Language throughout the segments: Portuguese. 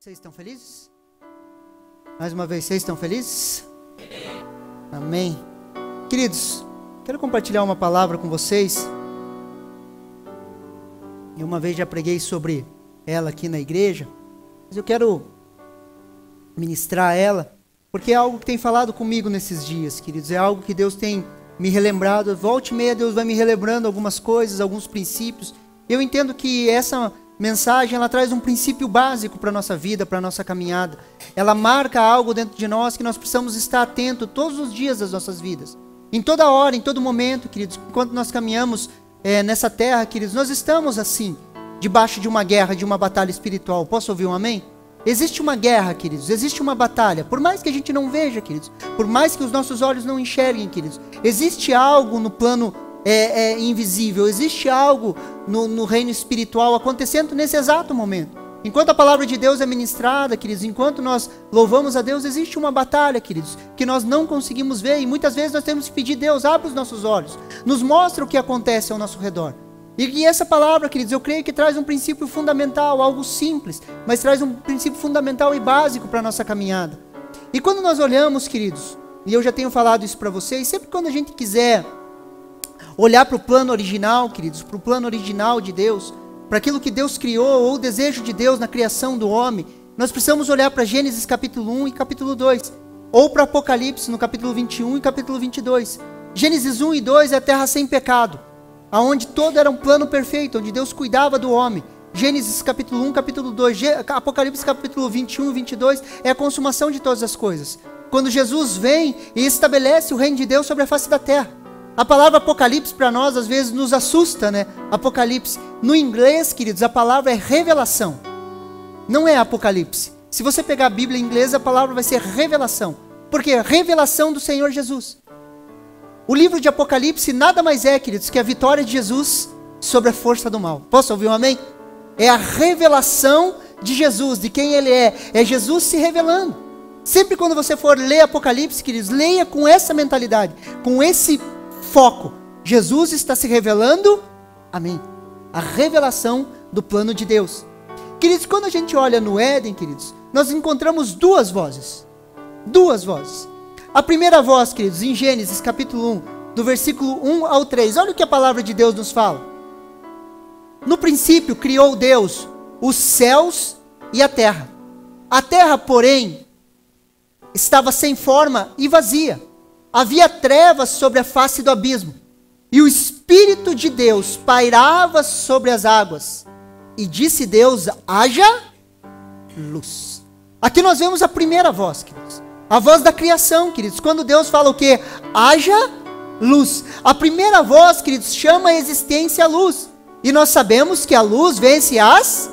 Vocês estão felizes? Mais uma vez, vocês estão felizes? Amém. Queridos, quero compartilhar uma palavra com vocês. E uma vez já preguei sobre ela aqui na igreja, mas eu quero ministrar ela, porque é algo que tem falado comigo nesses dias, queridos. É algo que Deus tem me relembrado. Volta e meia Deus vai me relembrando algumas coisas, alguns princípios. Eu entendo que essa mensagem, ela traz um princípio básico para a nossa vida, para a nossa caminhada. Ela marca algo dentro de nós que nós precisamos estar atento todos os dias das nossas vidas. Em toda hora, em todo momento, queridos, enquanto nós caminhamos nessa terra, queridos, nós estamos assim, debaixo de uma guerra, de uma batalha espiritual. Posso ouvir um amém? Existe uma guerra, queridos, existe uma batalha. Por mais que a gente não veja, queridos, por mais que os nossos olhos não enxerguem, queridos, existe algo no plano invisível, existe algo no reino espiritual acontecendo nesse exato momento. Enquanto a palavra de Deus é ministrada, queridos, enquanto nós louvamos a Deus, existe uma batalha, queridos, que nós não conseguimos ver, e muitas vezes nós temos que pedir: Deus, abre os nossos olhos, nos mostra o que acontece ao nosso redor. E essa palavra, queridos, eu creio que traz um princípio fundamental, algo simples, mas traz um princípio fundamental e básico para a nossa caminhada. E quando nós olhamos, queridos, e eu já tenho falado isso para vocês, sempre quando a gente quiser olhar para o plano original, queridos, para o plano original de Deus, para aquilo que Deus criou, ou o desejo de Deus na criação do homem, nós precisamos olhar para Gênesis capítulo 1 e capítulo 2, ou para Apocalipse no capítulo 21 e capítulo 22. Gênesis 1 e 2 é a terra sem pecado, aonde todo era um plano perfeito, onde Deus cuidava do homem. Gênesis capítulo 1, capítulo 2, Apocalipse capítulo 21 e 22 é a consumação de todas as coisas. Quando Jesus vem e estabelece o reino de Deus sobre a face da terra. A palavra Apocalipse para nós às vezes nos assusta, né? Apocalipse. No inglês, queridos, a palavra é revelação. Não é Apocalipse. Se você pegar a Bíblia em inglês, a palavra vai ser revelação. Por quê? Revelação do Senhor Jesus. O livro de Apocalipse nada mais é, queridos, que a vitória de Jesus sobre a força do mal. Posso ouvir um amém? É a revelação de Jesus, de quem Ele é. É Jesus se revelando. Sempre quando você for ler Apocalipse, queridos, leia com essa mentalidade, com esse foco. Jesus está se revelando, amém, a revelação do plano de Deus. Queridos, quando a gente olha no Éden, queridos, nós encontramos duas vozes. A primeira voz, queridos, em Gênesis capítulo 1, do versículo 1 ao 3, olha o que a palavra de Deus nos fala. No princípio criou Deus os céus e a terra. A terra, porém, estava sem forma e vazia. Havia trevas sobre a face do abismo, e o Espírito de Deus pairava sobre as águas. E disse Deus: haja luz. Aqui nós vemos a primeira voz, queridos. A voz da criação, queridos. Quando Deus fala o quê? Haja luz. A primeira voz, queridos, chama a existência a luz. E nós sabemos que a luz vence as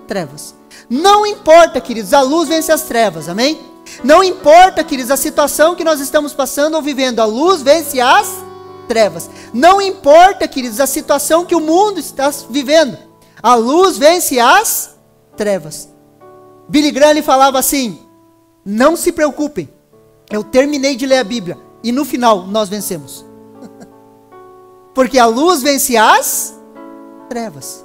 trevas. Não importa, queridos, a luz vence as trevas, amém? Não importa, queridos, a situação que nós estamos passando ou vivendo, a luz vence as trevas. Não importa, queridos, a situação que o mundo está vivendo, a luz vence as trevas. Billy Graham falava assim: não se preocupem, eu terminei de ler a Bíblia e no final nós vencemos. Porque a luz vence as trevas.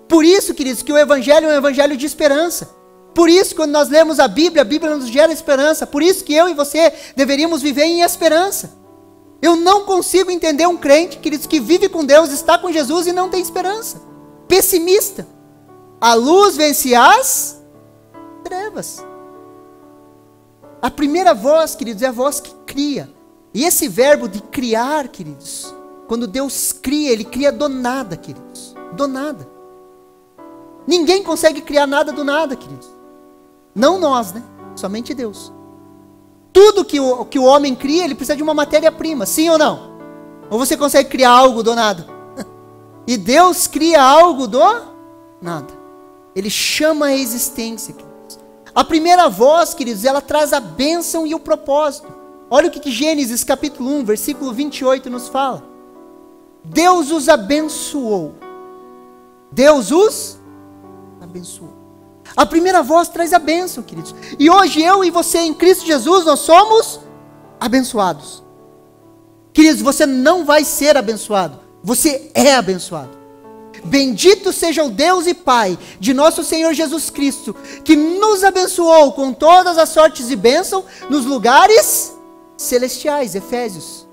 Por isso, queridos, que o Evangelho é um Evangelho de esperança. Por isso, quando nós lemos a Bíblia nos gera esperança. Por isso que eu e você deveríamos viver em esperança. Eu não consigo entender um crente, queridos, que vive com Deus, está com Jesus e não tem esperança. Pessimista. A luz vence as trevas. A primeira voz, queridos, é a voz que cria. E esse verbo de criar, queridos, quando Deus cria, Ele cria do nada, queridos. Do nada. Ninguém consegue criar nada do nada, queridos. Não nós, né? Somente Deus. Tudo que o homem cria, ele precisa de uma matéria-prima, sim ou não? Ou você consegue criar algo do nada? E Deus cria algo do nada. Ele chama a existência, queridos. A primeira voz, queridos, ela traz a bênção e o propósito. Olha o que Gênesis capítulo 1, versículo 28 nos fala. Deus os abençoou. Deus os abençoou. A primeira voz traz a bênção, queridos. E hoje eu e você em Cristo Jesus, nós somos abençoados. Queridos, você não vai ser abençoado. Você é abençoado. Bendito seja o Deus e Pai de nosso Senhor Jesus Cristo, que nos abençoou com todas as sortes e bênçãos nos lugares celestiais. Efésios.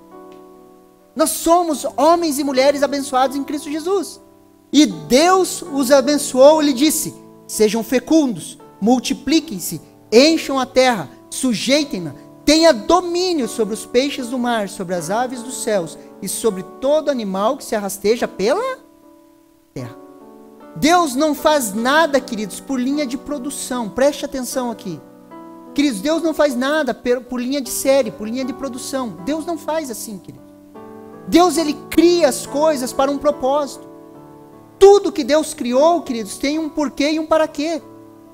Nós somos homens e mulheres abençoados em Cristo Jesus. E Deus os abençoou, Ele disse: sejam fecundos, multipliquem-se, encham a terra, sujeitem-na, tenha domínio sobre os peixes do mar, sobre as aves dos céus e sobre todo animal que se arrasteja pela terra. Deus não faz nada, queridos, por linha de produção. Preste atenção aqui. Queridos, Deus não faz nada por linha de série, por linha de produção. Deus não faz assim, queridos. Deus, Ele cria as coisas para um propósito. Tudo que Deus criou, queridos, tem um porquê e um para quê.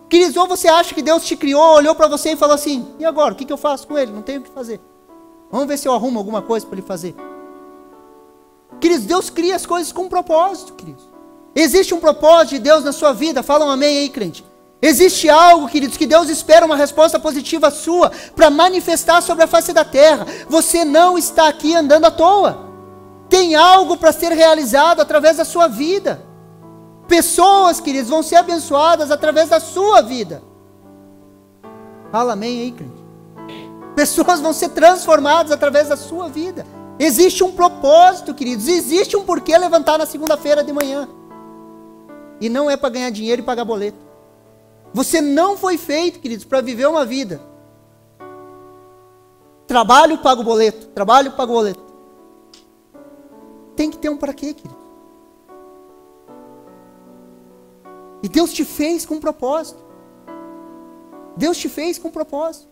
Queridos, ou você acha que Deus te criou, olhou para você e falou assim: e agora, o que eu faço com ele? Não tenho o que fazer. Vamos ver se eu arrumo alguma coisa para ele fazer. Queridos, Deus cria as coisas com um propósito, queridos. Existe um propósito de Deus na sua vida. Fala um amém aí, crente. Existe algo, queridos, que Deus espera uma resposta positiva sua para manifestar sobre a face da terra. Você não está aqui andando à toa. Tem algo para ser realizado através da sua vida. Pessoas, queridos, vão ser abençoadas através da sua vida. Fala amém aí, crente. Pessoas vão ser transformadas através da sua vida. Existe um propósito, queridos. Existe um porquê levantar na segunda-feira de manhã. E não é para ganhar dinheiro e pagar boleto. Você não foi feito, queridos, para viver uma vida. Trabalho, pago boleto. Trabalho, pago boleto. Tem que ter um para quê, querido? E Deus te fez com um propósito. Deus te fez com um propósito.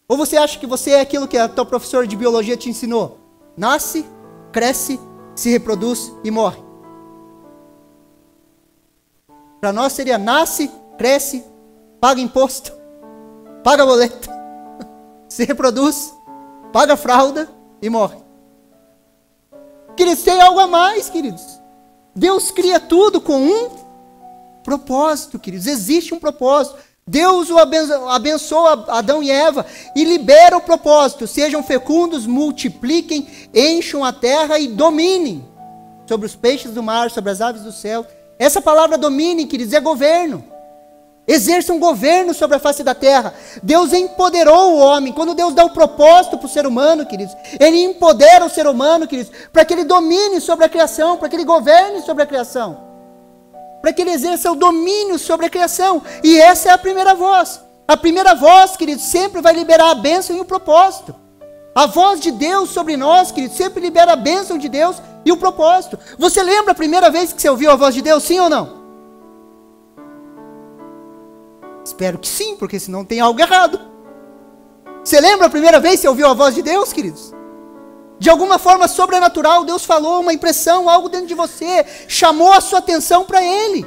Ou você acha que você é aquilo que a tua professora de biologia te ensinou? Nasce, cresce, se reproduz e morre. Para nós seria: nasce, cresce, paga imposto, paga boleto, se reproduz, paga fralda e morre. Queridos, tem algo a mais, queridos. Deus cria tudo com um propósito, queridos. Existe um propósito. Deus abençoa Adão e Eva e libera o propósito: sejam fecundos, multipliquem, encham a terra e dominem sobre os peixes do mar, sobre as aves do céu. Essa palavra domine, queridos, é governo. Exerça um governo sobre a face da terra. Deus empoderou o homem. Quando Deus dá o propósito para o ser humano, queridos, Ele empodera o ser humano, queridos, para que ele domine sobre a criação, para que ele governe sobre a criação, para que ele exerça o domínio sobre a criação. E essa é a primeira voz. A primeira voz, queridos, sempre vai liberar a bênção e o propósito. A voz de Deus sobre nós, queridos, sempre libera a bênção de Deus e o propósito. Você lembra a primeira vez que você ouviu a voz de Deus, sim ou não? Espero que sim, porque senão tem algo errado. Você lembra a primeira vez que você ouviu a voz de Deus, queridos? De alguma forma sobrenatural, Deus falou uma impressão, algo dentro de você, chamou a sua atenção para Ele.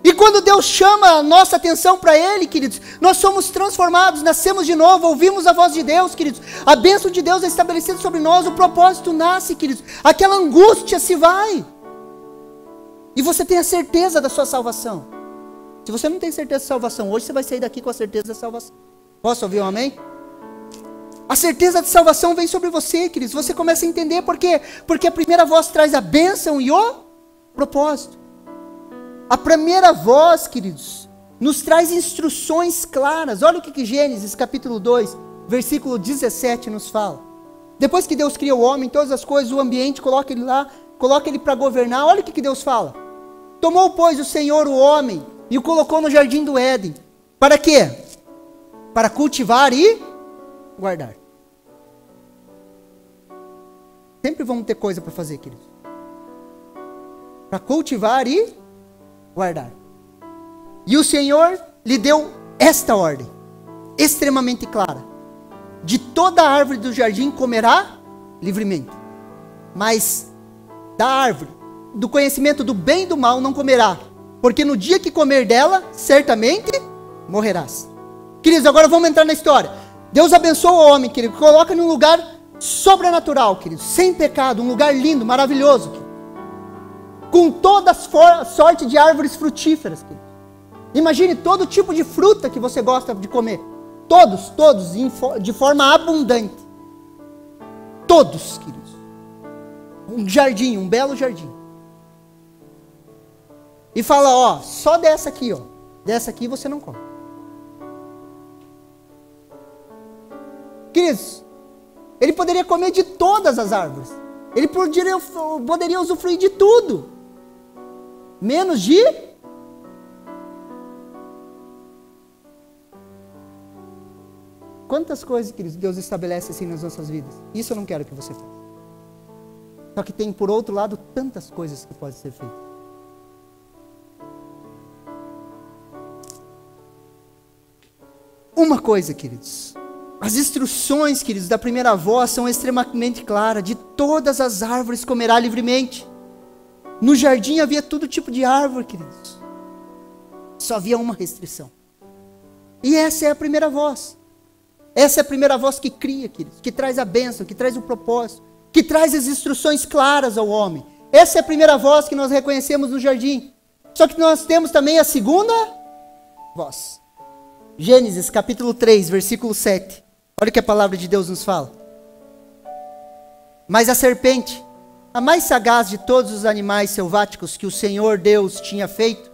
E quando Deus chama a nossa atenção para Ele, queridos, nós somos transformados, nascemos de novo, ouvimos a voz de Deus, queridos. A bênção de Deus é estabelecida sobre nós, o propósito nasce, queridos. Aquela angústia se vai. E você tem a certeza da sua salvação. Se você não tem certeza da salvação, hoje você vai sair daqui com a certeza da salvação. Posso ouvir um amém? A certeza de salvação vem sobre você, queridos. Você começa a entender por quê? Porque a primeira voz traz a bênção e o propósito. A primeira voz, queridos, nos traz instruções claras. Olha o que Gênesis capítulo 2, versículo 17 nos fala. Depois que Deus cria o homem, todas as coisas, o ambiente, coloca ele lá, coloca ele para governar. Olha o que Deus fala. Tomou, pois, o Senhor o homem e o colocou no jardim do Éden. Para quê? Para cultivar e guardar. Sempre vamos ter coisa para fazer, queridos. Para cultivar e guardar. E o Senhor lhe deu esta ordem, extremamente clara: de toda árvore do jardim comerá livremente, mas da árvore do conhecimento do bem e do mal não comerá, porque no dia que comer dela, certamente morrerás. Queridos, agora vamos entrar na história. Deus abençoa o homem, querido, coloca num lugar sobrenatural, querido, sem pecado, um lugar lindo, maravilhoso, querido, com toda sorte de árvores frutíferas, querido. Imagine todo tipo de fruta que você gosta de comer. Todos, de forma abundante. Todos, queridos. Um jardim, um belo jardim. e fala, ó, só dessa aqui, ó. Dessa aqui você não come. Queridos, ele poderia comer de todas as árvores. Ele poderia usufruir de tudo. Menos de... Quantas coisas, queridos, Deus estabelece assim nas nossas vidas? Isso eu não quero que você faça. Só que tem, por outro lado, tantas coisas que podem ser feitas. Uma coisa, queridos. As instruções, queridos, da primeira voz são extremamente claras. De todas as árvores comerá livremente. No jardim havia todo tipo de árvore, queridos. Só havia uma restrição. E essa é a primeira voz. Essa é a primeira voz que cria, queridos, que traz a bênção, que traz o propósito, que traz as instruções claras ao homem. Essa é a primeira voz que nós reconhecemos no jardim. Só que nós temos também a segunda voz. Gênesis capítulo 3, versículo 7. Olha o que a palavra de Deus nos fala. Mas a serpente, a mais sagaz de todos os animais selváticos que o Senhor Deus tinha feito,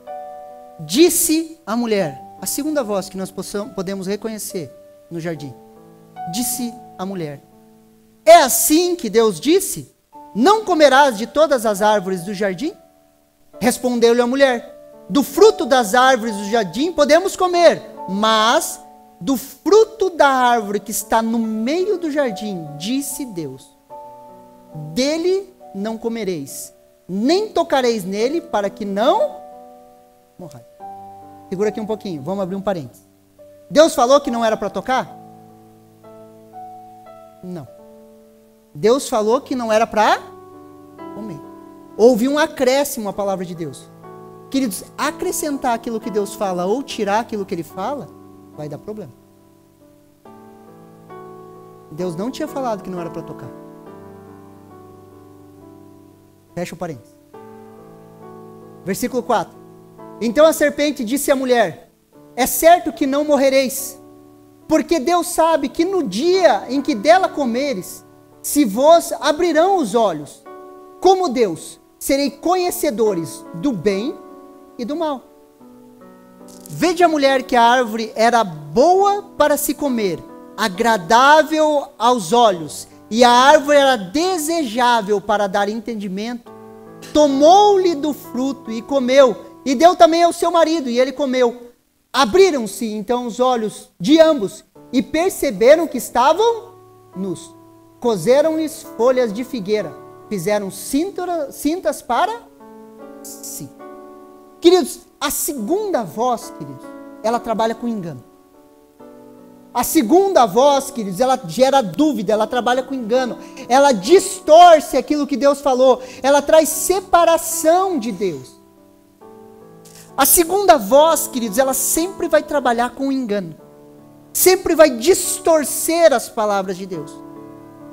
disse à mulher, a segunda voz que nós podemos reconhecer no jardim, disse à mulher, é assim que Deus disse, não comerás de todas as árvores do jardim? Respondeu-lhe a mulher, do fruto das árvores do jardim podemos comer, mas do fruto da árvore que está no meio do jardim, disse Deus, dele não comereis, nem tocareis nele, para que não morrais. Segura aqui um pouquinho, vamos abrir um parênteses. Deus falou que não era para tocar? Não. Deus falou que não era para comer. Houve um acréscimo à palavra de Deus. Queridos, acrescentar aquilo que Deus fala ou tirar aquilo que Ele fala, vai dar problema. Deus não tinha falado que não era para tocar. Fecha o parênteses. Versículo 4. Então a serpente disse à mulher, é certo que não morrereis, porque Deus sabe que no dia em que dela comeres, se vos abrirão os olhos, como Deus, serei conhecedores do bem e do mal. Vede a mulher que a árvore era boa para se comer, agradável aos olhos, e a árvore era desejável para dar entendimento. Tomou-lhe do fruto e comeu, e deu também ao seu marido, e ele comeu. Abriram-se então os olhos de ambos, e perceberam que estavam nus. Coseram-lhes folhas de figueira, fizeram cintas para si. Queridos, a segunda voz, queridos, ela trabalha com engano. A segunda voz, queridos, ela gera dúvida, ela trabalha com engano. Ela distorce aquilo que Deus falou. Ela traz separação de Deus. A segunda voz, queridos, ela sempre vai trabalhar com engano. Sempre vai distorcer as palavras de Deus.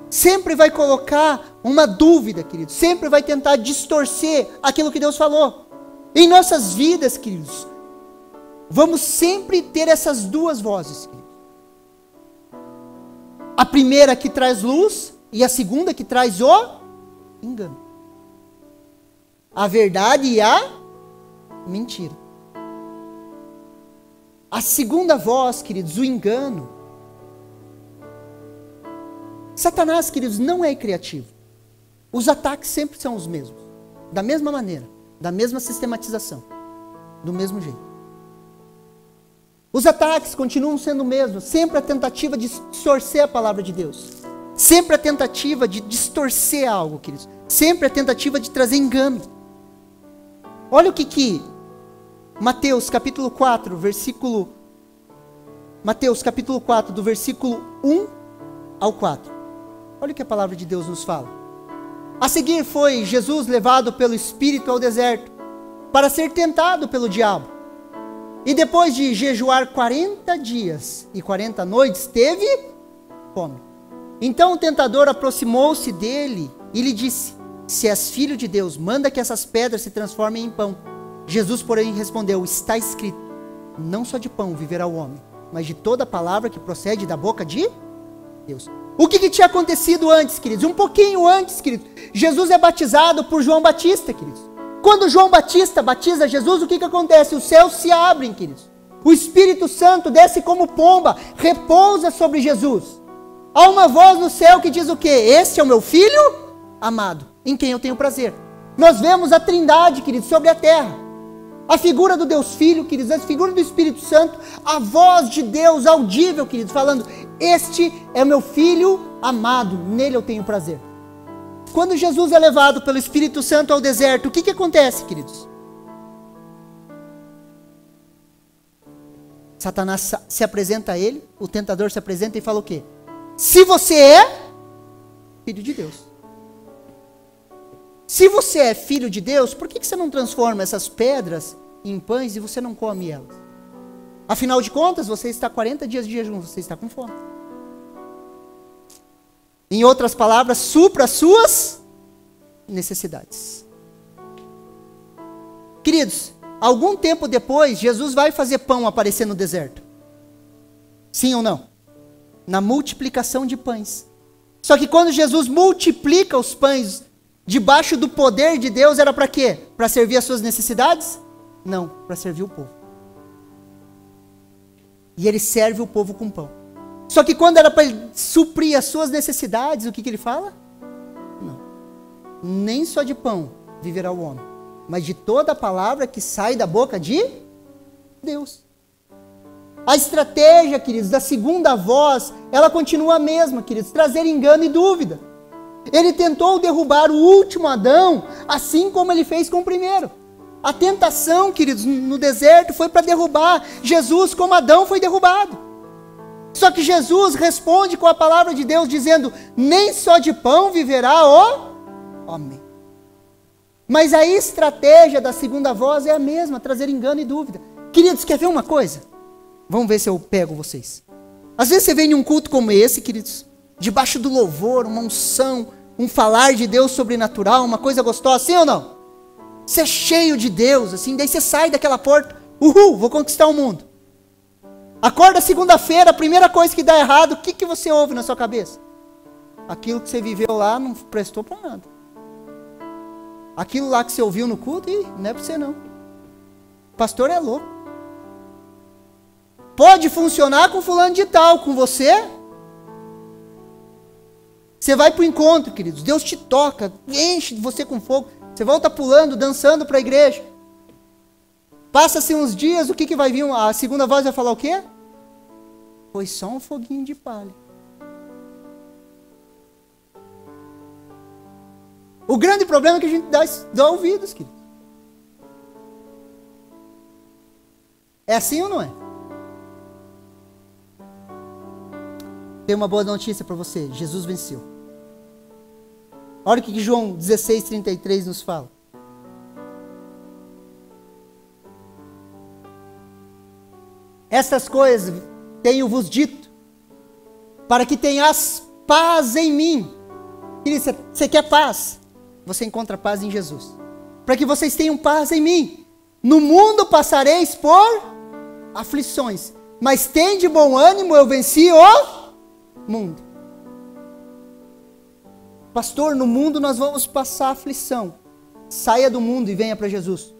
Sempre vai colocar uma dúvida, queridos. Sempre vai tentar distorcer aquilo que Deus falou. Em nossas vidas, queridos, vamos sempre ter essas duas vozes, queridos. A primeira que traz luz e a segunda que traz o engano. A verdade e a mentira. A segunda voz, queridos, o engano. Satanás, queridos, não é criativo. Os ataques sempre são os mesmos. Da mesma maneira, da mesma sistematização, do mesmo jeito. Os ataques continuam sendo o mesmo, sempre a tentativa de distorcer a palavra de Deus. Sempre a tentativa de distorcer algo, queridos. Sempre a tentativa de trazer engano. Olha o que Mateus capítulo 4, Mateus capítulo 4, do versículo 1 ao 4. Olha o que a palavra de Deus nos fala. A seguir foi Jesus levado pelo Espírito ao deserto, para ser tentado pelo diabo. E depois de jejuar 40 dias e 40 noites, teve fome. Então o tentador aproximou-se dele e lhe disse, se és filho de Deus, manda que essas pedras se transformem em pão. Jesus, porém, respondeu, está escrito, não só de pão viverá o homem, mas de toda palavra que procede da boca de Deus. O que tinha acontecido antes, queridos? Um pouquinho antes, queridos. Jesus é batizado por João Batista, queridos. Quando João Batista batiza Jesus, o que acontece? Os céus se abrem, queridos. O Espírito Santo desce como pomba, repousa sobre Jesus. Há uma voz no céu que diz o quê? Este é o meu filho amado, em quem eu tenho prazer. Nós vemos a Trindade, queridos, sobre a terra. A figura do Deus Filho, queridos, a figura do Espírito Santo, a voz de Deus audível, queridos, falando, este é o meu filho amado, nele eu tenho prazer. Quando Jesus é levado pelo Espírito Santo ao deserto, o que acontece, queridos? Satanás se apresenta a ele, o tentador se apresenta e fala o quê? Se você é filho de Deus. Se você é filho de Deus, por que você não transforma essas pedras em pães e você não come elas? Afinal de contas, você está 40 dias de jejum, você está com fome. Em outras palavras, supra as suas necessidades. Queridos, algum tempo depois, Jesus vai fazer pão aparecer no deserto. Sim ou não? Na multiplicação de pães. Só que quando Jesus multiplica os pães debaixo do poder de Deus, era para quê? Para servir as suas necessidades? Não, para servir o povo. E ele serve o povo com pão. Só que quando era para ele suprir as suas necessidades, o que ele fala? Não. Nem só de pão viverá o homem, mas de toda a palavra que sai da boca de Deus. A estratégia, queridos, da segunda voz, ela continua a mesma, queridos, trazer engano e dúvida. Ele tentou derrubar o último Adão, assim como ele fez com o primeiro. A tentação, queridos, no deserto foi para derrubar Jesus como Adão foi derrubado. Só que Jesus responde com a palavra de Deus dizendo, nem só de pão viverá o homem. Mas a estratégia da segunda voz é a mesma, trazer engano e dúvida. Queridos, quer ver uma coisa? Vamos ver se eu pego vocês. Às vezes você vem em um culto como esse, queridos, debaixo do louvor, uma unção, um falar de Deus sobrenatural, uma coisa gostosa, sim ou não? Você é cheio de Deus, assim, daí você sai daquela porta, uhul, vou conquistar o mundo. Acorda segunda-feira, a primeira coisa que dá errado, o que você ouve na sua cabeça? Aquilo que você viveu lá não prestou para nada. Aquilo lá que você ouviu no culto, não é para você não. O pastor é louco. Pode funcionar com fulano de tal, com você. Você vai para o encontro, queridos. Deus te toca, enche você com fogo. Você volta pulando, dançando para a igreja. Passa-se uns dias, o que vai vir? A segunda voz vai falar o quê? Foi só um foguinho de palha. O grande problema é que a gente dá ouvidos, queridos. É assim ou não é? Tem uma boa notícia para você. Jesus venceu. Olha o que João 16:33 nos fala. Essas coisas tenho-vos dito, para que tenhas paz em mim. Querido, você quer paz? Você encontra paz em Jesus. Para que vocês tenham paz em mim. No mundo passareis por aflições, mas tende bom ânimo, eu venci o mundo. Pastor, no mundo nós vamos passar aflição. Saia do mundo e venha para Jesus.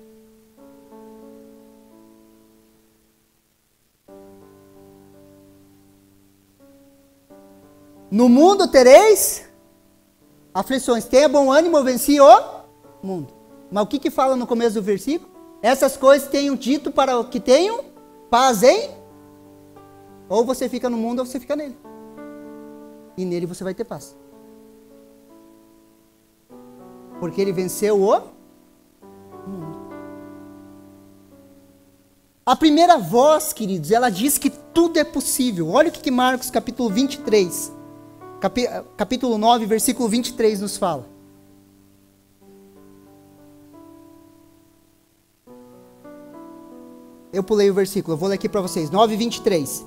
No mundo tereis aflições. Tenha bom ânimo, eu venci o mundo. Mas o que fala no começo do versículo? Essas coisas tenham dito para que tenham paz em... Ou você fica no mundo ou você fica nele. E nele você vai ter paz. Porque ele venceu o mundo. A primeira voz, queridos, ela diz que tudo é possível. Olha o que Marcos capítulo 23, capítulo 9, versículo 23 nos fala. Eu pulei o versículo, eu vou ler aqui para vocês. 9:23.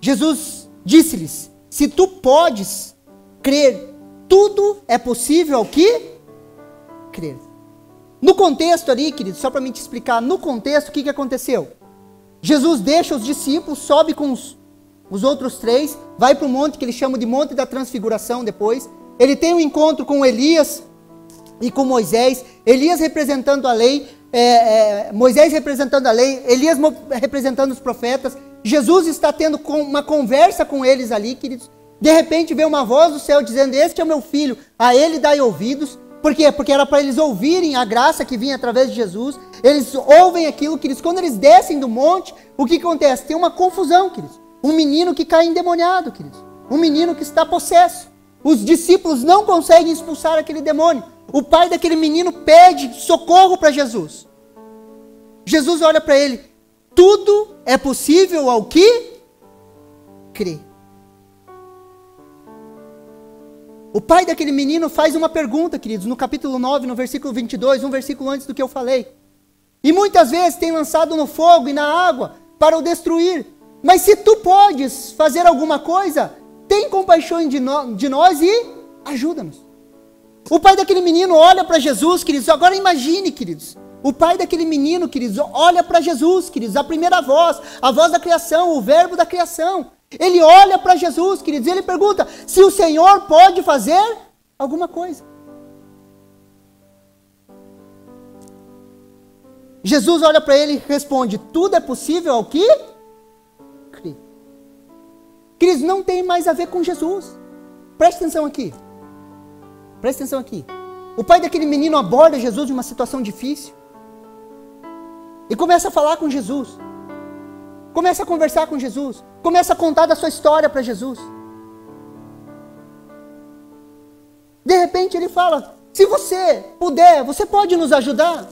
Jesus disse-lhes, se tu podes crer, tudo é possível ao que crer. No contexto ali, querido, só para me te explicar, no contexto, o que aconteceu? Jesus deixa os discípulos, sobe com os outros 3, vai para o monte que ele chama de Monte da Transfiguração depois. Ele tem um encontro com Elias, e com Moisés, Elias representando a lei, Moisés representando a lei, Elias representando os profetas. Jesus está tendo uma conversa com eles ali, queridos. De repente vem uma voz do céu dizendo: este é o meu filho, a ele dai ouvidos. Por quê? Porque era para eles ouvirem a graça que vinha através de Jesus. Eles ouvem aquilo, queridos. Quando eles descem do monte, o que acontece? Tem uma confusão, queridos. Um menino que cai endemoniado, queridos. Um menino que está possesso. Os discípulos não conseguem expulsar aquele demônio. O pai daquele menino pede socorro para Jesus. Jesus olha para ele: tudo é possível ao que crê. O pai daquele menino faz uma pergunta, queridos, no capítulo 9, no versículo 22, um versículo antes do que eu falei. E muitas vezes tem lançado no fogo e na água para o destruir. Mas se tu podes fazer alguma coisa, tem compaixão de nós e ajuda-nos. O pai daquele menino olha para Jesus, queridos. Agora imagine, queridos. O pai daquele menino, queridos, olha para Jesus, queridos. A primeira voz, a voz da criação, o verbo da criação. Ele olha para Jesus, queridos, e ele pergunta se o Senhor pode fazer alguma coisa. Jesus olha para ele e responde: tudo é possível ao que crê. Queridos, não tem mais a ver com Jesus. Preste atenção aqui. Preste atenção aqui. O pai daquele menino aborda Jesus de uma situação difícil e começa a falar com Jesus. Começa a conversar com Jesus. Começa a contar da sua história para Jesus. De repente ele fala: se você puder, você pode nos ajudar?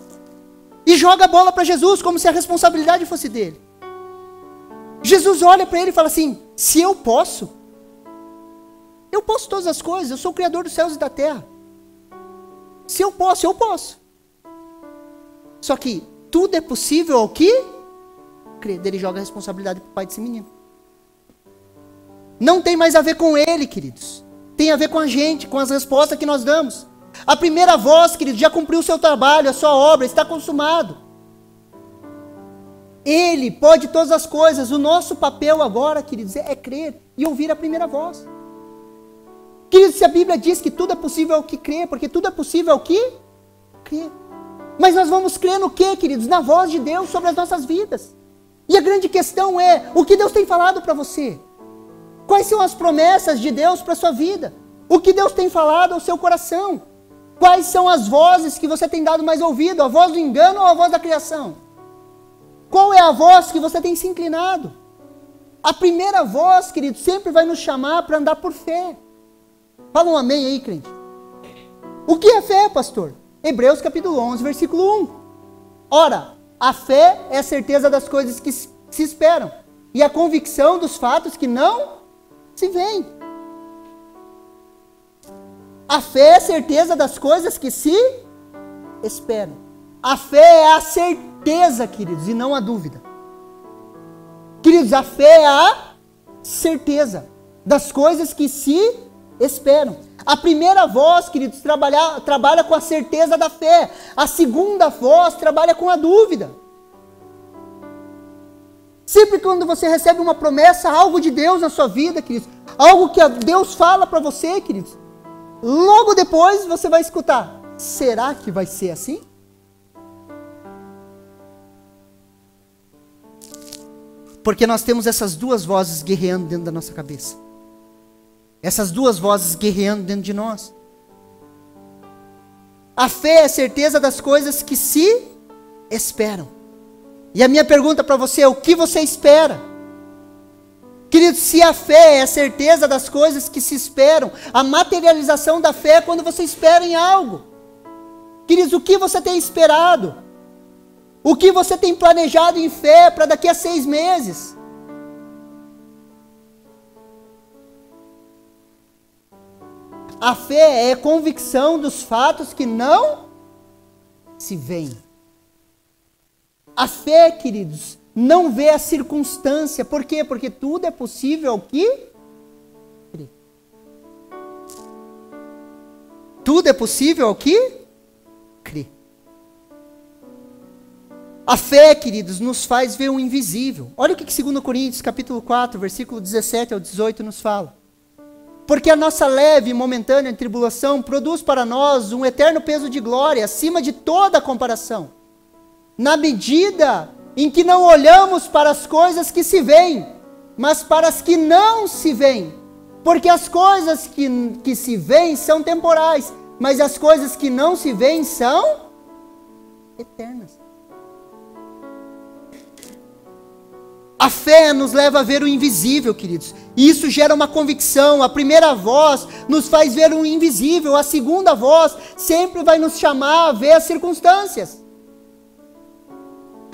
E joga a bola para Jesus, como se a responsabilidade fosse dele. Jesus olha para ele e fala assim: se eu posso todas as coisas, eu sou o Criador dos céus e da terra. Se eu posso, eu posso. Só que tudo é possível ao que crê. Ele joga a responsabilidade para o pai desse menino. Não tem mais a ver com ele, queridos. Tem a ver com a gente, com as respostas que nós damos. A primeira voz, queridos, já cumpriu o seu trabalho, a sua obra, está consumado. Ele pode todas as coisas. O nosso papel agora, queridos, é crer e ouvir a primeira voz. Queridos, se a Bíblia diz que tudo é possível ao que crê, porque tudo é possível ao que crê. Mas nós vamos crer no quê, queridos? Na voz de Deus sobre as nossas vidas. E a grande questão é: o que Deus tem falado para você? Quais são as promessas de Deus para a sua vida? O que Deus tem falado ao seu coração? Quais são as vozes que você tem dado mais ouvido? A voz do engano ou a voz da criação? Qual é a voz que você tem se inclinado? A primeira voz, querido, sempre vai nos chamar para andar por fé. Fala um amém aí, crente. O que é fé, pastor? Hebreus capítulo 11, versículo 1. Ora, a fé é a certeza das coisas que se esperam e a convicção dos fatos que não se veem. A fé é a certeza das coisas que se esperam. A fé é a certeza, queridos, e não a dúvida. Queridos, a fé é a certeza das coisas que se esperam. A primeira voz, queridos, trabalha com a certeza da fé. A segunda voz trabalha com a dúvida. Sempre quando você recebe uma promessa, algo de Deus na sua vida, queridos, algo que Deus fala para você, queridos, logo depois você vai escutar: será que vai ser assim? Porque nós temos essas duas vozes guerreando dentro da nossa cabeça. Essas duas vozes guerreando dentro de nós. A fé é a certeza das coisas que se esperam. E a minha pergunta para você é: o que você espera? Querido, se a fé é a certeza das coisas que se esperam, a materialização da fé é quando você espera em algo. Queridos, o que você tem esperado? O que você tem planejado em fé para daqui a 6 meses? A fé é convicção dos fatos que não se veem. A fé, queridos, não vê a circunstância. Por quê? Porque tudo é possível ao que crê. Tudo é possível ao que crê. A fé, queridos, nos faz ver o invisível. Olha o que 2 Coríntios capítulo 4, versículo 17 ao 18 nos fala. Porque a nossa leve e momentânea tribulação produz para nós um eterno peso de glória, acima de toda comparação, na medida em que não olhamos para as coisas que se veem, mas para as que não se veem. Porque as coisas que se veem são temporais, mas as coisas que não se veem são eternas. A fé nos leva a ver o invisível, queridos. E isso gera uma convicção. A primeira voz nos faz ver o invisível. A segunda voz sempre vai nos chamar a ver as circunstâncias.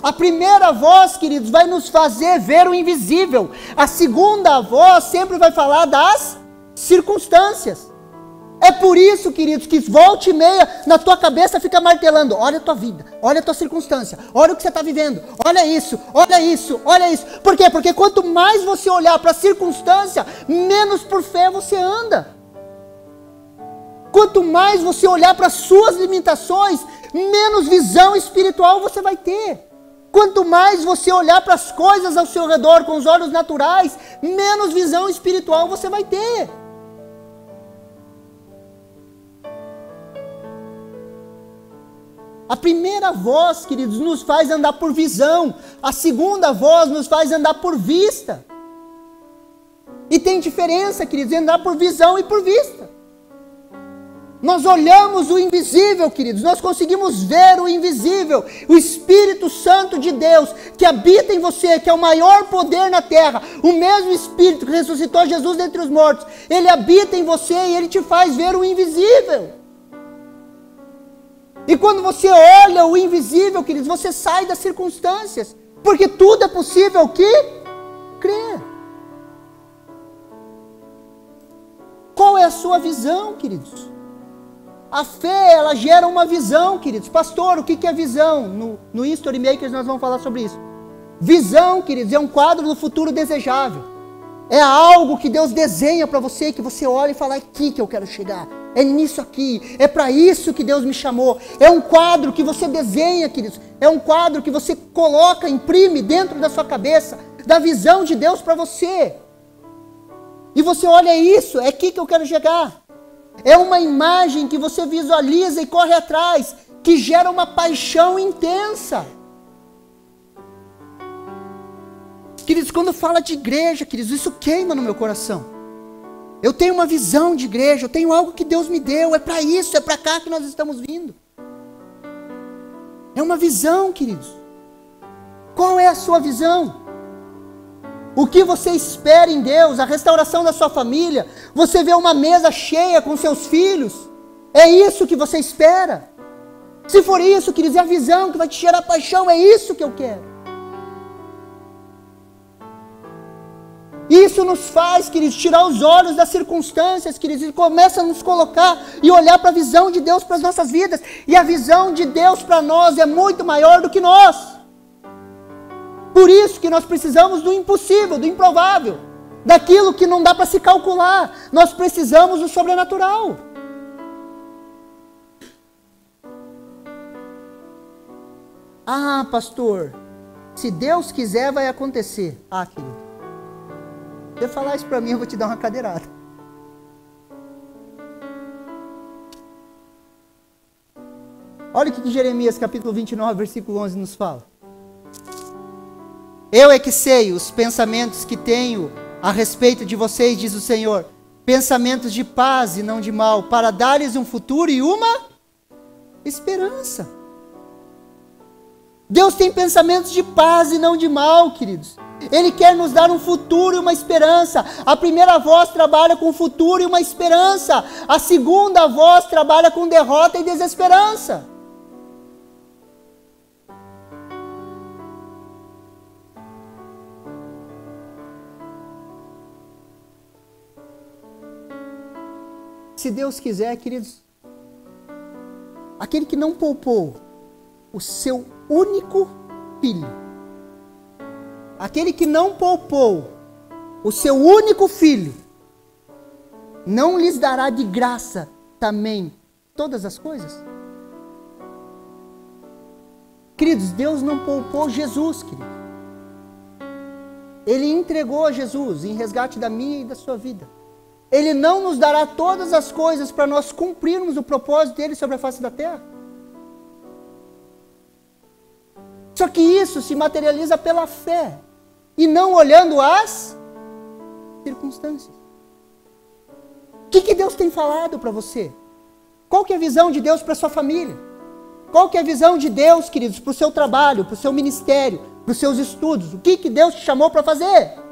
A primeira voz, queridos, vai nos fazer ver o invisível. A segunda voz sempre vai falar das circunstâncias. É por isso, queridos, que volta e meia na tua cabeça fica martelando. Olha a tua vida, olha a tua circunstância, olha o que você está vivendo. Olha isso, olha isso, olha isso. Por quê? Porque quanto mais você olhar para a circunstância, menos por fé você anda. Quanto mais você olhar para as suas limitações, menos visão espiritual você vai ter. Quanto mais você olhar para as coisas ao seu redor com os olhos naturais, menos visão espiritual você vai ter. A primeira voz, queridos, nos faz andar por visão. A segunda voz nos faz andar por vista. E tem diferença, queridos, em andar por visão e por vista. Nós olhamos o invisível, queridos, nós conseguimos ver o invisível. O Espírito Santo de Deus, que habita em você, que é o maior poder na terra, o mesmo Espírito que ressuscitou Jesus dentre os mortos, ele habita em você e ele te faz ver o invisível. E quando você olha o invisível, queridos, você sai das circunstâncias, porque tudo é possível que crer. Qual é a sua visão, queridos? A fé, ela gera uma visão, queridos. Pastor, o que é visão? No History Makers nós vamos falar sobre isso. Visão, queridos, é um quadro do futuro desejável. É algo que Deus desenha para você, que você olha e fala, é aqui que eu quero chegar. É nisso aqui, é para isso que Deus me chamou. É um quadro que você desenha, queridos. É um quadro que você coloca, imprime dentro da sua cabeça, da visão de Deus para você. E você olha isso, é aqui que eu quero chegar. É uma imagem que você visualiza e corre atrás, que gera uma paixão intensa. Queridos, quando fala de igreja, queridos, isso queima no meu coração. Eu tenho uma visão de igreja, eu tenho algo que Deus me deu, é para isso, é para cá que nós estamos vindo. É uma visão, queridos. Qual é a sua visão? O que você espera em Deus? A restauração da sua família? Você vê uma mesa cheia com seus filhos? É isso que você espera? Se for isso, queridos, é a visão que vai te gerar paixão, é isso que eu quero. Isso nos faz, queridos, tirar os olhos das circunstâncias, queridos, e começa a nos colocar e olhar para a visão de Deus para as nossas vidas. E a visão de Deus para nós é muito maior do que nós. Por isso que nós precisamos do impossível, do improvável, daquilo que não dá para se calcular. Nós precisamos do sobrenatural. Ah, pastor, se Deus quiser vai acontecer. Ah, querido. Se você falar isso para mim, eu vou te dar uma cadeirada. Olha o que Jeremias capítulo 29, versículo 11 nos fala. Eu é que sei os pensamentos que tenho a respeito de vocês, diz o Senhor. Pensamentos de paz e não de mal, para dar-lhes um futuro e uma esperança. Deus tem pensamentos de paz e não de mal, queridos. Ele quer nos dar um futuro e uma esperança. A primeira voz trabalha com futuro e uma esperança. A segunda voz trabalha com derrota e desesperança. Se Deus quiser, queridos, aquele que não poupou o seu único filho, aquele que não poupou o seu único filho, não lhes dará de graça também todas as coisas? Queridos, Deus não poupou Jesus, queridos. Ele entregou a Jesus em resgate da minha e da sua vida. Ele não nos dará todas as coisas para nós cumprirmos o propósito dele sobre a face da terra? Só que isso se materializa pela fé e não olhando as circunstâncias. O que Deus tem falado para você? Qual que é a visão de Deus para sua família? Qual que é a visão de Deus, queridos, para o seu trabalho, para o seu ministério, para os seus estudos? O que Deus te chamou para fazer?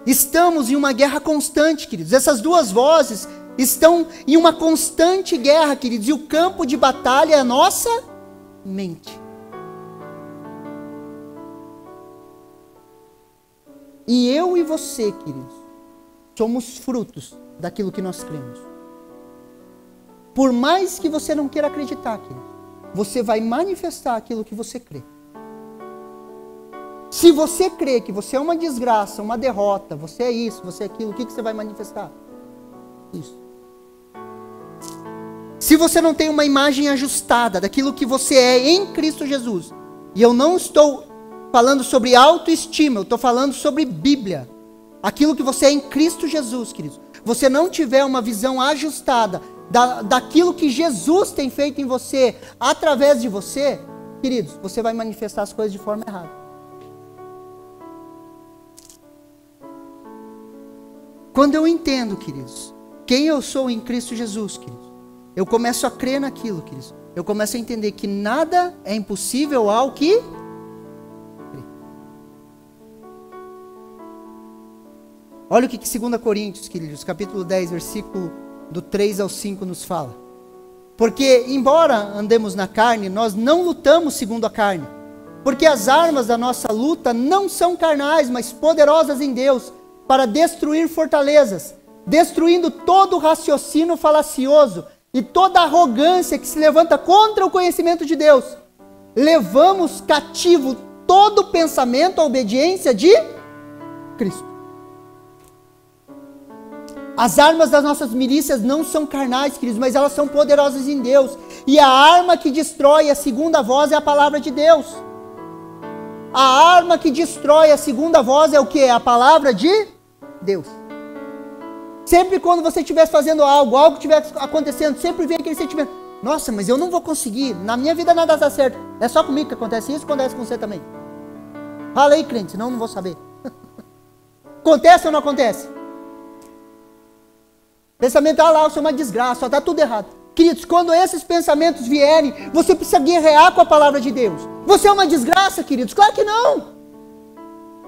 Estamos em uma guerra constante, queridos. Essas duas vozes estão em uma constante guerra, queridos. E o campo de batalha é a nossa mente. E eu e você, queridos, somos frutos daquilo que nós cremos. Por mais que você não queira acreditar, querido, você vai manifestar aquilo que você crê. Se você crê que você é uma desgraça, uma derrota, você é isso, você é aquilo, o que você vai manifestar? Isso. Se você não tem uma imagem ajustada daquilo que você é em Cristo Jesus, e eu não estou falando sobre autoestima, eu estou falando sobre Bíblia, aquilo que você é em Cristo Jesus, queridos, você não tiver uma visão ajustada daquilo que Jesus tem feito em você, através de você, queridos, você vai manifestar as coisas de forma errada. Quando eu entendo, queridos, quem eu sou em Cristo Jesus, queridos, eu começo a crer naquilo, queridos. Eu começo a entender que nada é impossível ao que crê. Olha o que 2 Coríntios, queridos, capítulo 10, versículo do 3 ao 5 nos fala. Porque, embora andemos na carne, nós não lutamos segundo a carne. Porque as armas da nossa luta não são carnais, mas poderosas em Deus, para destruir fortalezas, destruindo todo raciocínio falacioso e toda arrogância que se levanta contra o conhecimento de Deus. Levamos cativo todo pensamento à obediência de Cristo. As armas das nossas milícias não são carnais, queridos, mas elas são poderosas em Deus. E a arma que destrói a segunda voz é a palavra de Deus. A arma que destrói a segunda voz é o que? É a palavra de Deus. Sempre quando você estiver fazendo algo estiver acontecendo, sempre vem aquele sentimento: nossa, mas eu não vou conseguir, na minha vida nada dá certo. É só comigo que acontece isso, acontece com você também. Fala aí, crente, senão eu não vou saber. Acontece ou não acontece? Pensamento, lá, eu sou uma desgraça, está tudo errado. Queridos, quando esses pensamentos vierem, você precisa guerrear com a palavra de Deus. Você é uma desgraça, queridos? Claro que não.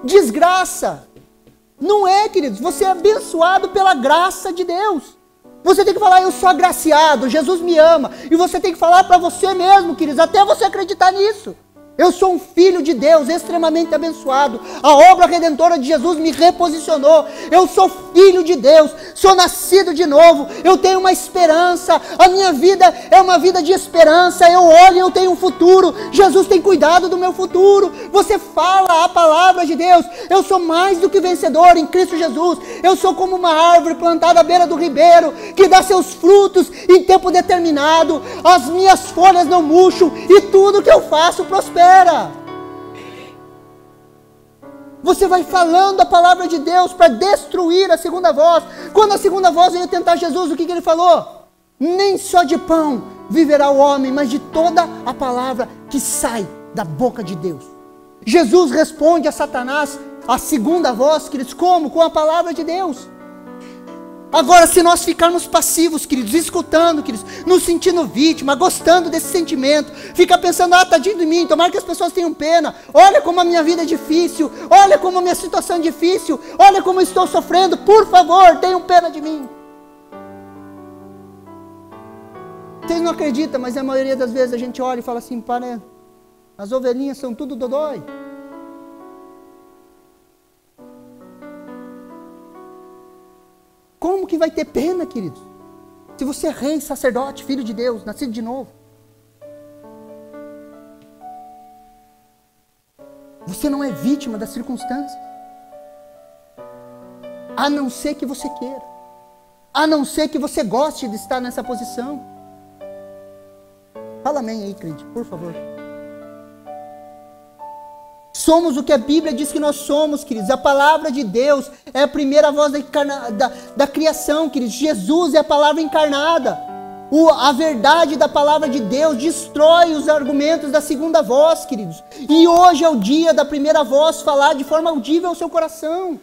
Desgraça não é, queridos. Você é abençoado pela graça de Deus. Você tem que falar: eu sou agraciado, Jesus me ama. E você tem que falar para você mesmo, queridos, até você acreditar nisso. Eu sou um filho de Deus, extremamente abençoado. A obra redentora de Jesus me reposicionou. Eu sou filho de Deus, sou nascido de novo. Eu tenho uma esperança. A minha vida é uma vida de esperança. Eu olho e eu tenho um futuro. Jesus tem cuidado do meu futuro. Você fala a palavra de Deus. Eu sou mais do que vencedor em Cristo Jesus. Eu sou como uma árvore plantada à beira do ribeiro, que dá seus frutos em tempo determinado. As minhas folhas não murcham e tudo que eu faço prospera. Você vai falando a palavra de Deus para destruir a segunda voz. Quando a segunda voz veio tentar Jesus, o que ele falou? Nem só de pão viverá o homem, mas de toda a palavra que sai da boca de Deus. Jesus responde a Satanás, a segunda voz, queridos, como? Com a palavra de Deus. Agora, se nós ficarmos passivos, queridos, escutando, queridos, nos sentindo vítima, gostando desse sentimento, fica pensando: tadinho de mim, tomara que as pessoas tenham pena, olha como a minha vida é difícil, olha como a minha situação é difícil, olha como eu estou sofrendo, por favor, tenham pena de mim. Vocês não acreditam, mas a maioria das vezes a gente olha e fala assim: para, as ovelhinhas são tudo dodói. Como que vai ter pena, queridos? Se você é rei, sacerdote, filho de Deus, nascido de novo. Você não é vítima das circunstâncias. A não ser que você queira. A não ser que você goste de estar nessa posição. Fala amém aí, crente, por favor. Somos o que a Bíblia diz que nós somos, queridos. A palavra de Deus é a primeira voz da criação, queridos. Jesus é a palavra encarnada. A verdade da palavra de Deus destrói os argumentos da segunda voz, queridos. E hoje é o dia da primeira voz falar de forma audível ao seu coração.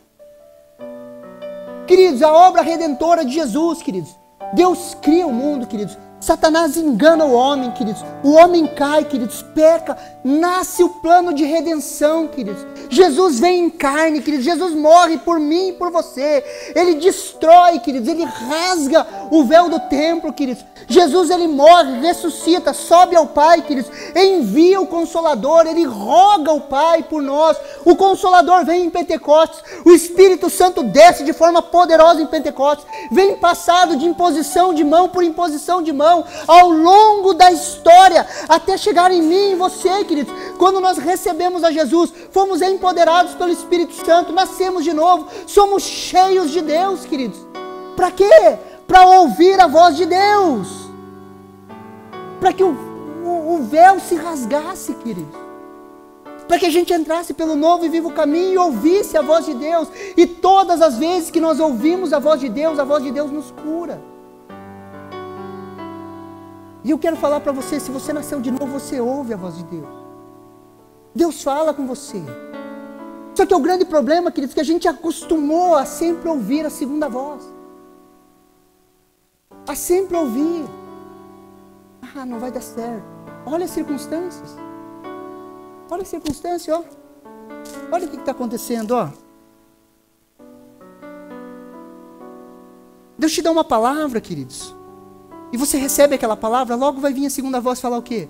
Queridos, a obra redentora de Jesus, queridos. Deus cria o mundo, queridos. Satanás engana o homem, queridos. O homem cai, queridos, peca. Nasce o plano de redenção, queridos. Jesus vem em carne, queridos. Jesus morre por mim e por você. Ele destrói, queridos. Ele rasga o véu do templo, queridos. Jesus, ele morre, ressuscita, sobe ao Pai, queridos. Envia o Consolador. Ele roga ao Pai por nós. O Consolador vem em Pentecostes. O Espírito Santo desce de forma poderosa em Pentecostes. Vem passado de imposição de mão por imposição de mão, ao longo da história, até chegar em mim e em você, queridos. Quando nós recebemos a Jesus, fomos empoderados pelo Espírito Santo, nascemos de novo, somos cheios de Deus, queridos. Para quê? Para ouvir a voz de Deus, para que o véu se rasgasse, queridos, para que a gente entrasse pelo novo e vivo caminho e ouvisse a voz de Deus. E todas as vezes que nós ouvimos a voz de Deus nos cura. E eu quero falar para você, se você nasceu de novo, você ouve a voz de Deus. Deus fala com você. Só que o grande problema, queridos, é que a gente acostumou a sempre ouvir a segunda voz. A sempre ouvir. Ah, não vai dar certo. Olha as circunstâncias. Olha a circunstância, ó. Olha o que está acontecendo, ó. Deus te dá uma palavra, queridos. E você recebe aquela palavra, logo vai vir a segunda voz falar o quê?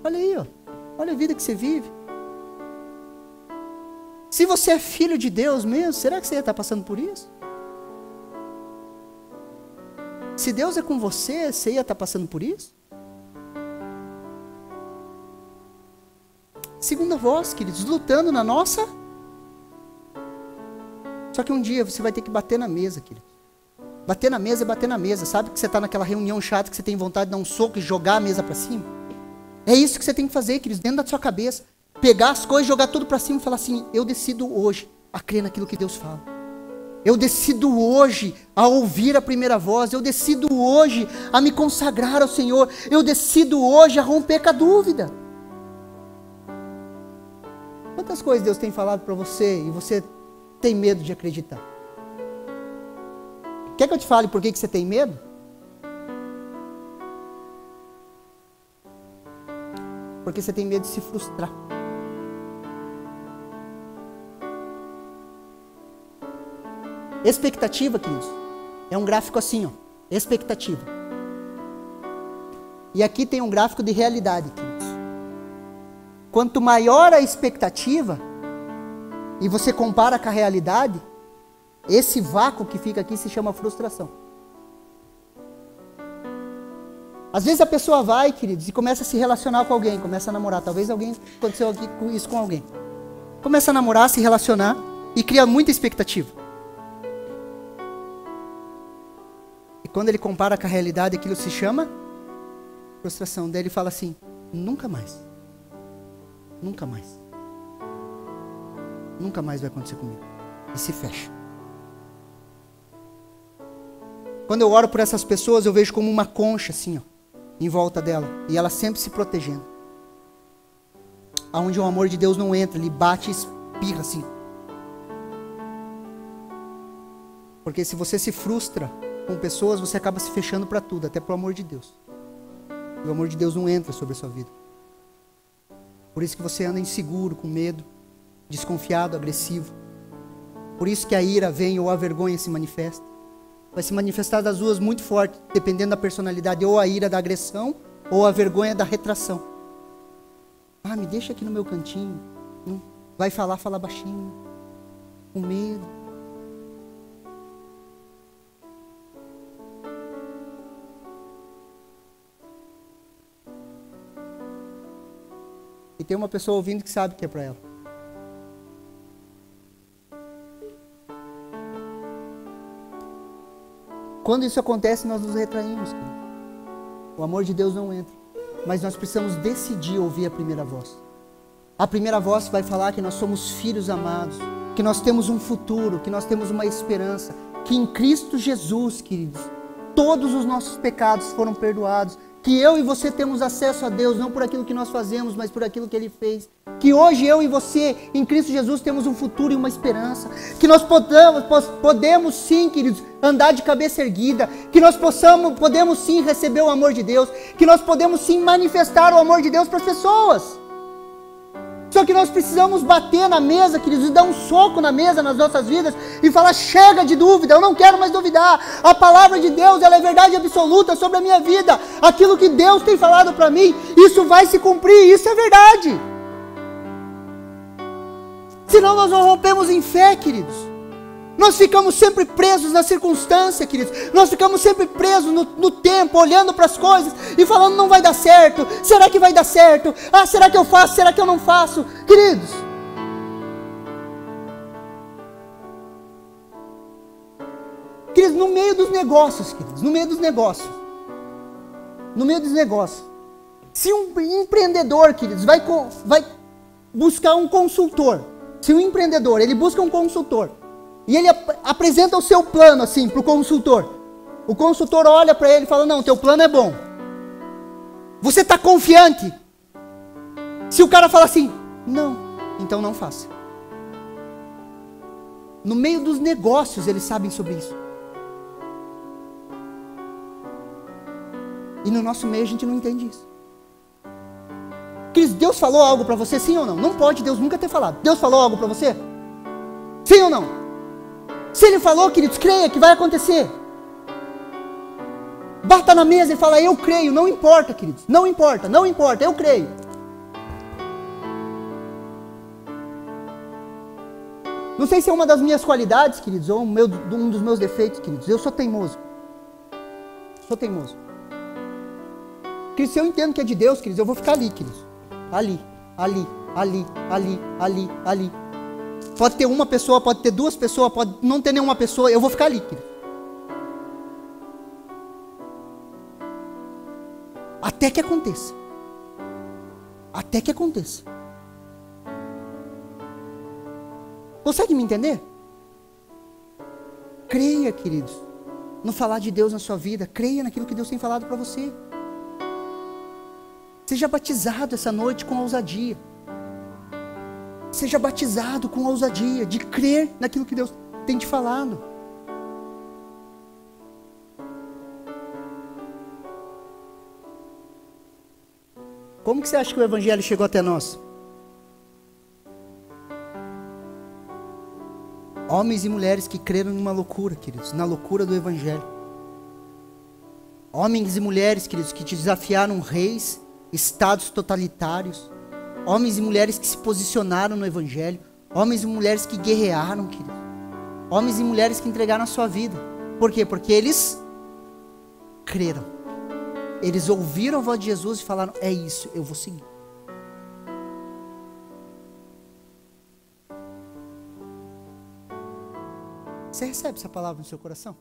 Olha aí, ó. Olha a vida que você vive. Se você é filho de Deus mesmo, será que você ia estar passando por isso? Se Deus é com você, você ia estar passando por isso? Segunda voz, queridos, lutando na nossa. Só que um dia você vai ter que bater na mesa, queridos. Bater na mesa é bater na mesa. Sabe que você está naquela reunião chata que você tem vontade de dar um soco e jogar a mesa para cima? É isso que você tem que fazer, queridos, dentro da sua cabeça. Pegar as coisas, jogar tudo para cima e falar assim: eu decido hoje a crer naquilo que Deus fala. Eu decido hoje a ouvir a primeira voz. Eu decido hoje a me consagrar ao Senhor. Eu decido hoje a romper com a dúvida. Quantas coisas Deus tem falado para você e você tem medo de acreditar? Quer que eu te fale por que você tem medo? Porque você tem medo de se frustrar. Expectativa, queridos, é um gráfico assim, ó. Expectativa. E aqui tem um gráfico de realidade, queridos. Quanto maior a expectativa, e você compara com a realidade, esse vácuo que fica aqui se chama frustração. Às vezes a pessoa vai, queridos, e começa a se relacionar com alguém, começa a namorar. Talvez aconteceu aqui com isso com alguém. Começa a namorar, se relacionar e cria muita expectativa. E quando ele compara com a realidade, aquilo se chama frustração. Daí ele fala assim: nunca mais. Nunca mais. Nunca mais vai acontecer comigo. E se fecha. Quando eu oro por essas pessoas, eu vejo como uma concha assim, ó, em volta dela. E ela sempre se protegendo. Aonde o amor de Deus não entra, ele bate e espirra assim. Porque se você se frustra com pessoas, você acaba se fechando para tudo, até para o amor de Deus. E o amor de Deus não entra sobre a sua vida. Por isso que você anda inseguro, com medo, desconfiado, agressivo. Por isso que a ira vem ou a vergonha se manifesta. Vai se manifestar das duas muito forte, dependendo da personalidade, ou a ira da agressão, ou a vergonha da retração. Ah, me deixa aqui no meu cantinho. Não. Vai falar, fala baixinho, com medo. E tem uma pessoa ouvindo que sabe que é para ela. Quando isso acontece, nós nos retraímos, querido. O amor de Deus não entra. Mas nós precisamos decidir ouvir a primeira voz. A primeira voz vai falar que nós somos filhos amados, que nós temos um futuro, que nós temos uma esperança, que em Cristo Jesus, queridos, todos os nossos pecados foram perdoados, que eu e você temos acesso a Deus, não por aquilo que nós fazemos, mas por aquilo que Ele fez. Que hoje eu e você, em Cristo Jesus, temos um futuro e uma esperança. Que nós podemos sim, queridos, andar de cabeça erguida. Que nós podemos sim receber o amor de Deus. Que nós podemos sim manifestar o amor de Deus para as pessoas. Só que nós precisamos bater na mesa, queridos, e dar um soco na mesa nas nossas vidas e falar: chega de dúvida, eu não quero mais duvidar. A palavra de Deus, ela é verdade absoluta sobre a minha vida. Aquilo que Deus tem falado para mim, isso vai se cumprir, isso é verdade. Senão nós não rompemos em fé, queridos. Nós ficamos sempre presos na circunstância, queridos. Nós ficamos sempre presos no tempo, olhando para as coisas e falando: não vai dar certo. Será que vai dar certo? Ah, será que eu faço? Será que eu não faço? Queridos, no meio dos negócios, queridos, no meio dos negócios, se um empreendedor, queridos, vai buscar um consultor, se um empreendedor, ele busca um consultor, e ele apresenta o seu plano assim para o consultor olha para ele e fala: não, teu plano é bom, você está confiante? Se o cara fala assim: não, então não faça. No meio dos negócios eles sabem sobre isso, e no nosso meio a gente não entende isso. Queridos, Deus falou algo para você, sim ou não? Não pode Deus nunca ter falado. Deus falou algo para você? Sim ou não? Se Ele falou, queridos, creia que vai acontecer. Bata na mesa e fala: eu creio. Não importa, queridos, não importa, eu creio. Não sei se é uma das minhas qualidades, queridos, ou um dos meus defeitos, queridos. Eu sou teimoso. Queridos, se eu entendo que é de Deus, queridos, eu vou ficar ali, queridos. Ali. Pode ter uma pessoa, pode ter duas pessoas, pode não ter nenhuma pessoa, eu vou ficar ali, querido. Até que aconteça. Consegue me entender? Creia, queridos, no falar de Deus na sua vida. Creia naquilo que Deus tem falado para você. Seja batizado essa noite com ousadia. Seja batizado com ousadia de crer naquilo que Deus tem te falado. Como que você acha que o Evangelho chegou até nós? Homens e mulheres que creram numa loucura, queridos, na loucura do Evangelho. Homens e mulheres, queridos, que desafiaram reis, estados totalitários. Homens e mulheres que se posicionaram no Evangelho. Homens e mulheres que guerrearam, queridos. Homens e mulheres que entregaram a sua vida. Por quê? Porque eles creram. Eles ouviram a voz de Jesus e falaram: é isso, eu vou seguir. Você recebe essa palavra no seu coração?